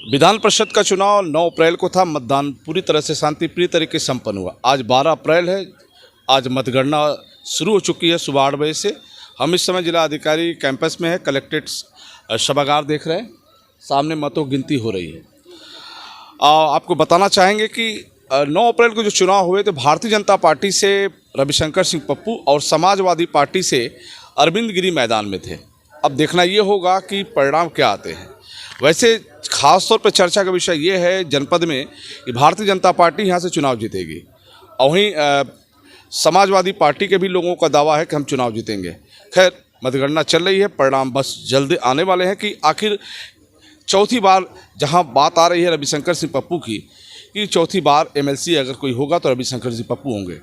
विधान परिषद का चुनाव 9 अप्रैल को था। मतदान पूरी तरह से शांतिप्रिय तरीके से संपन्न हुआ। आज 12 अप्रैल है। आज मतगणना शुरू हो चुकी है सुबह 8 बजे से। हम इस समय जिला अधिकारी कैंपस में है, कलेक्ट्रेट सभागार देख रहे हैं। सामने मतों गिनती हो रही है। आपको बताना चाहेंगे कि 9 अप्रैल को जो चुनाव हुए थे, भारतीय जनता पार्टी से रविशंकर सिंह पप्पू और समाजवादी पार्टी से अरविंद गिरी मैदान में थे। अब देखना ये होगा कि परिणाम क्या आते हैं। वैसे खास तौर पर चर्चा का विषय ये है जनपद में कि भारतीय जनता पार्टी यहाँ से चुनाव जीतेगी और वहीं समाजवादी पार्टी के भी लोगों का दावा है कि हम चुनाव जीतेंगे। खैर, मतगणना चल रही है, परिणाम बस जल्द आने वाले हैं कि आखिर चौथी बार जहाँ बात आ रही है रविशंकर सिंह पप्पू की कि चौथी बार एमएलसी अगर कोई होगा तो रविशंकर सिंह पप्पू होंगे,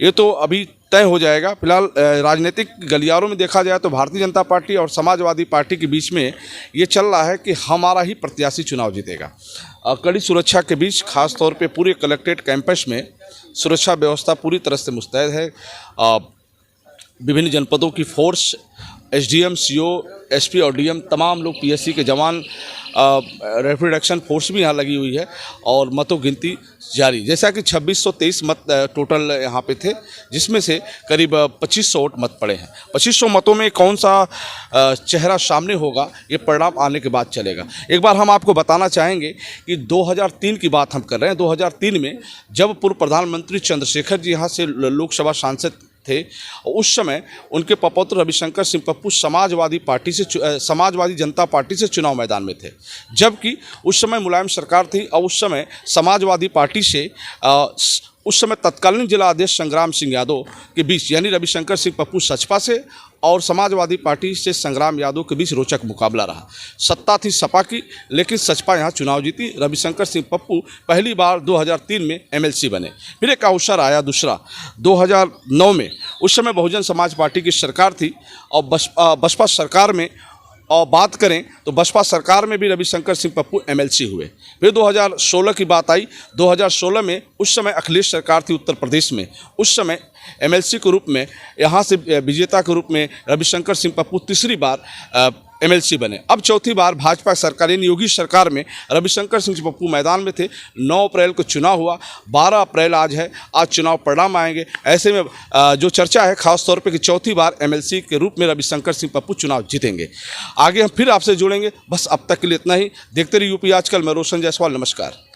ये तो अभी तय हो जाएगा। फिलहाल राजनीतिक गलियारों में देखा जाए तो भारतीय जनता पार्टी और समाजवादी पार्टी के बीच में ये चल रहा है कि हमारा ही प्रत्याशी चुनाव जीतेगा। कड़ी सुरक्षा के बीच खास तौर पे पूरे कलेक्ट्रेट कैंपस में सुरक्षा व्यवस्था पूरी तरह से मुस्तैद है। विभिन्न जनपदों की फोर्स, एसडीएम, सीओ, एसपी और डीएम, तमाम लोग, पीएससी के जवान, रैपिड एक्शन फोर्स भी यहाँ लगी हुई है और मतों गिनती जारी। जैसा कि 2623 मत टोटल यहाँ पे थे, जिसमें से करीब 2500 वोट मत पड़े हैं। 2500 मतों में कौन सा चेहरा सामने होगा, ये परिणाम आने के बाद चलेगा। एक बार हम आपको बताना चाहेंगे कि 2003 की बात हम कर रहे हैं। 2003 में जब पूर्व प्रधानमंत्री चंद्रशेखर जी यहाँ से लोकसभा सांसद थे, उस समय उनके पपौत्र रविशंकर सिंह पप्पू समाजवादी जनता पार्टी से चुनाव मैदान में थे, जबकि उस समय मुलायम सरकार थी और उस समय समाजवादी पार्टी से उस समय तत्कालीन जिला अध्यक्ष संग्राम सिंह यादव के बीच, यानी रविशंकर सिंह पप्पू सचपा से और समाजवादी पार्टी से संग्राम यादव के बीच रोचक मुकाबला रहा। सत्ता थी सपा की, लेकिन सचपा यहाँ चुनाव जीती। रविशंकर सिंह पप्पू पहली बार 2003 में एमएलसी बने। फिर एक अवसर आया दूसरा 2009 में। उस समय बहुजन समाज पार्टी की सरकार थी और बसपा सरकार में और बात करें तो बसपा सरकार में भी रविशंकर सिंह पप्पू एमएलसी हुए। फिर 2016 की बात आई। 2016 में उस समय अखिलेश सरकार थी उत्तर प्रदेश में। उस समय एमएलसी के रूप में यहाँ से विजेता के रूप में रविशंकर सिंह पप्पू तीसरी बार एमएलसी बने। अब चौथी बार भाजपा सरकार यानी योगी सरकार में रविशंकर सिंह पप्पू मैदान में थे। 9 अप्रैल को चुनाव हुआ, 12 अप्रैल आज है। आज चुनाव परिणाम आएंगे। ऐसे में जो चर्चा है खास तौर पे कि चौथी बार एमएलसी के रूप में रविशंकर सिंह पप्पू चुनाव जीतेंगे। आगे हम फिर आपसे जुड़ेंगे। बस अब तक के लिए इतना ही। देखते रहिए यूपी आजकल। मैं रोशन जायसवाल, नमस्कार।